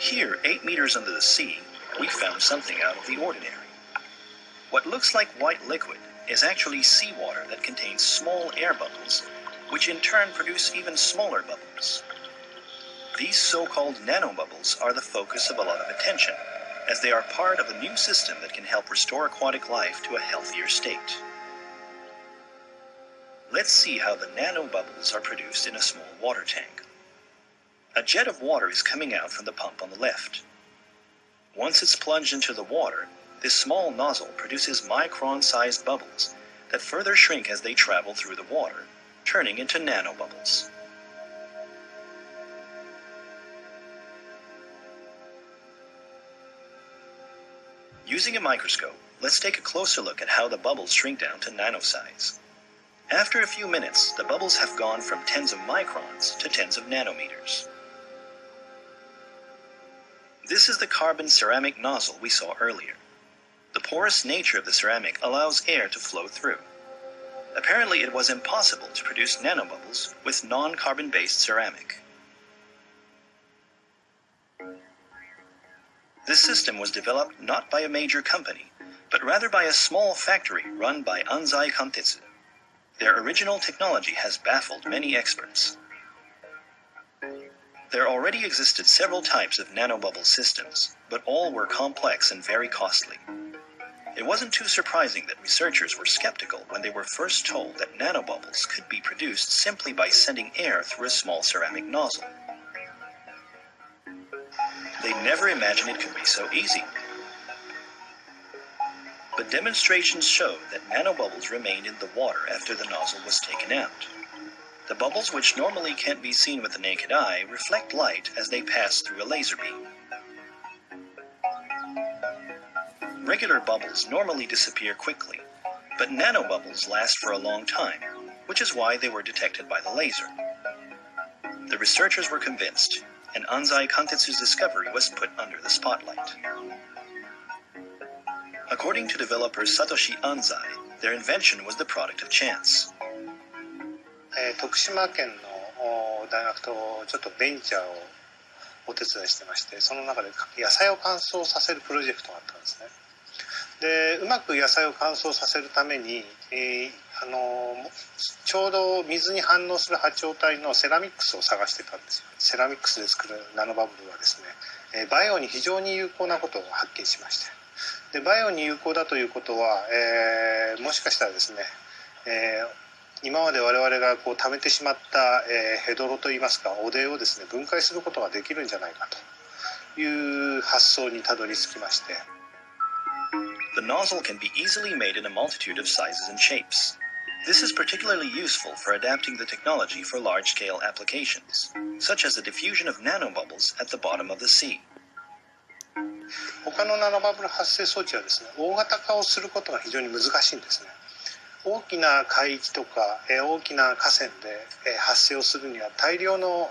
Here, 8 meters under the sea, we found something out of the ordinary. What looks like white liquid is actually seawater that contains small air bubbles, which in turn produce even smaller bubbles. These so-called nanobubbles are the focus of a lot of attention, as they are part of a new system that can help restore aquatic life to a healthier state. Let's see how the nanobubbles are produced in a small water tank. A jet of water is coming out from the pump on the left. Once it's plunged into the water, this small nozzle produces micron-sized bubbles that further shrink as they travel through the water, turning into nanobubbles. Using a microscope, let's take a closer look at how the bubbles shrink down to nanosize. After a few minutes, the bubbles have gone from tens of microns to tens of nanometers. This is the carbon ceramic nozzle we saw earlier. The porous nature of the ceramic allows air to flow through. Apparently, it was impossible to produce nanobubbles with non-carbon-based ceramic. This system was developed not by a major company, but rather by a small factory run by Anzai Kantetsu. Their original technology has baffled many experts. There already existed several types of nanobubble systems, but all were complex and very costly. It wasn't too surprising that researchers were skeptical when they were first told that nanobubbles could be produced simply by sending air through a small ceramic nozzle. They never imagined it could be so easy. But demonstrations showed that nanobubbles remained in the water after the nozzle was taken out. The bubbles, which normally can't be seen with the naked eye, reflect light as they pass through a laser beam. Regular bubbles normally disappear quickly, but nanobubbles last for a long time, which is why they were detected by the laser. The researchers were convinced, and Anzai Kantetsu's discovery was put under the spotlight. According to developer Satoshi Anzai, their invention was the product of chance. 徳島県の大学とちょっとベンチャーをお手伝いしてまして、その中で野菜を乾燥させるプロジェクトがあったんですね。で、うまく野菜を乾燥させるために、ちょうど水に反応する波長帯のセラミックスを探してたんですよ。セラミックスで作るナノバブルはですね、バイオに非常に有効なことを発見しました。で、バイオに有効だということは、もしかしたらですね、今まで我々がこう溜めてしまった、ヘドロといいますか、汚泥をですね、分解することができるんじゃないかという発想にたどり着きまして。The nozzle can be easily made in a multitude of sizes and shapes. This is particularly useful for adapting the technology for large-scale applications, such as the diffusion of nanobubbles at the bottom of the sea. 他のナノバブル発生装置はですね、大型化をすることが非常に難しいんですね。大きな海域とか大きな河川で発生をするには大量の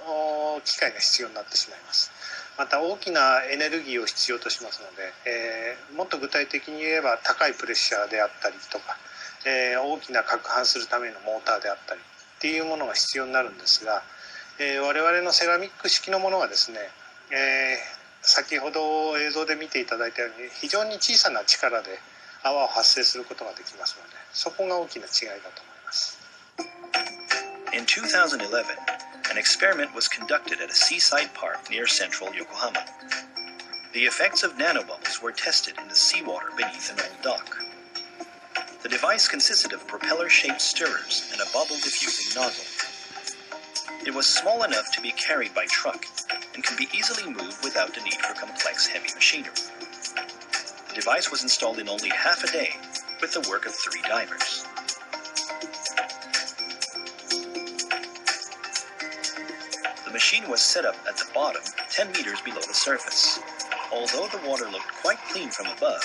機械が必要になってしまいます。また大きなエネルギーを必要としますので、もっと具体的に言えば高いプレッシャーであったりとか、大きな攪拌するためのモーターであったりっていうものが必要になるんですが、我々のセラミック式のものはですね、先ほど映像で見ていただいたように非常に小さな力で泡を発生することができますので、そこが大きな違いだと思います。In 2011, an experiment was conducted at a seaside park near central Yokohama. The effects of nanobubbles were tested in the seawater beneath an old dock. The device consisted of propeller-shaped stirrers and a bubble-diffusing nozzle. It was small enough to be carried by truck and could be easily moved without the need for complex heavy machinery. The device was installed in only half a day with the work of 3 divers. The machine was set up at the bottom, 10 meters below the surface. Although the water looked quite clean from above,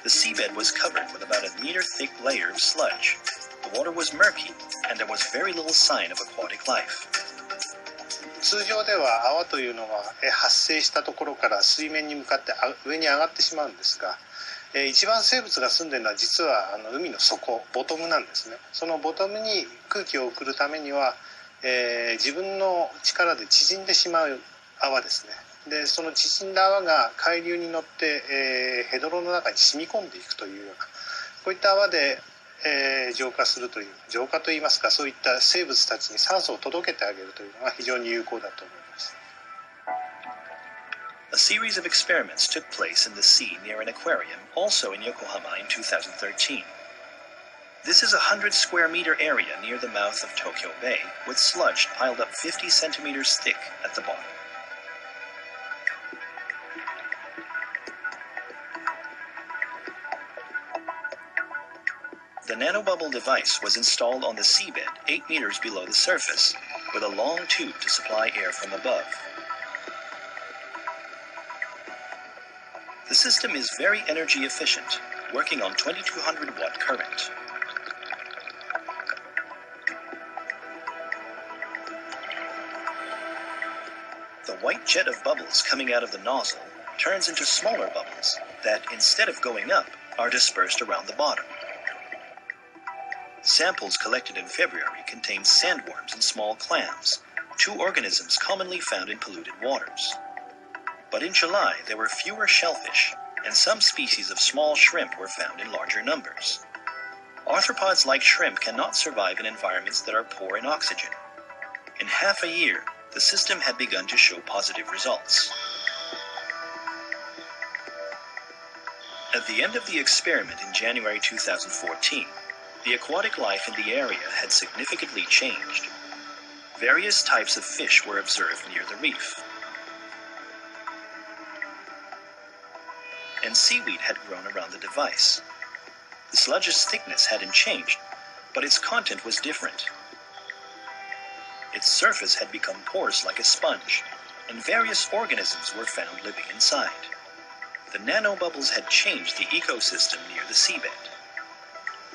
the seabed was covered with about a meter-thick layer of sludge. The water was murky, and there was very little sign of aquatic life. 通常では泡というのは発生したところから水面に向かって上に上がってしまうんですが、一番生物が住んでいるのは実は海の底、ボトムなんですね。そのボトムに空気を送るためには、自分の力で縮んでしまう泡ですね。でその縮んだ泡が海流に乗って、ヘドロの中に染み込んでいくというようなこういった泡で、浄化するという浄化といいますかそういった生物たちに酸素を届けてあげるというのが非常に有効だと思います。A series of experiments took place in the sea near an aquarium, also in Yokohama in 2013. This is a 100 square meter area near the mouth of Tokyo Bay, with sludge piled up 50 centimeters thick at the bottom. The nanobubble device was installed on the seabed 8 meters below the surface, with a long tube to supply air from above. The system is very energy efficient, working on 2200 watt current. The white jet of bubbles coming out of the nozzle turns into smaller bubbles that, instead of going up, are dispersed around the bottom. Samples collected in February contained sandworms and small clams, 2 organisms commonly found in polluted waters. But in July, there were fewer shellfish, and some species of small shrimp were found in larger numbers. Arthropods like shrimp cannot survive in environments that are poor in oxygen. In half a year, the system had begun to show positive results. At the end of the experiment in January 2014, the aquatic life in the area had significantly changed. Various types of fish were observed near the reef. And seaweed had grown around the device. The sludge's thickness hadn't changed, but its content was different. Its surface had become porous like a sponge, and various organisms were found living inside. The nanobubbles had changed the ecosystem near the seabed.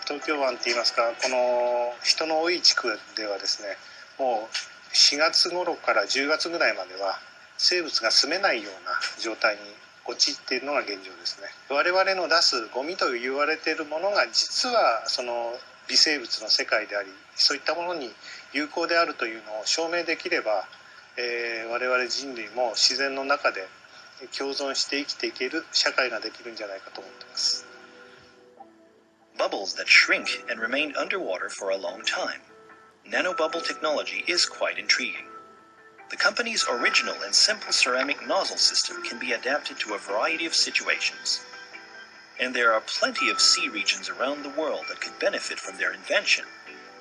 東京湾って言いますか、この人の多い地区ではですね、もう4月頃から10月ぐらいまでは生物が住めないような状態に陥っているのが現状ですね。我々の出すゴミと言われているものが実はその微生物の世界であり、そういったものに有効であるというのを証明できれば、我々人類も自然の中で共存して生きていける社会ができるんじゃないかと思っています。Bubbles that shrink and remain underwater for a long time. Nanobubble technology is quite intriguing. The company's original and simple ceramic nozzle system can be adapted to a variety of situations. And there are plenty of sea regions around the world that could benefit from their invention,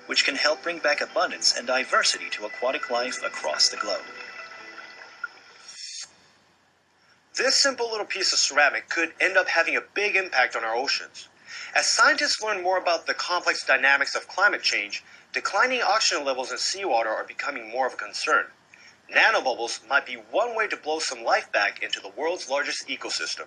which can help bring back abundance and diversity to aquatic life across the globe. This simple little piece of ceramic could end up having a big impact on our oceans. As scientists learn more about the complex dynamics of climate change, declining oxygen levels in seawater are becoming more of a concern. Nanobubbles might be one way to blow some life back into the world's largest ecosystem.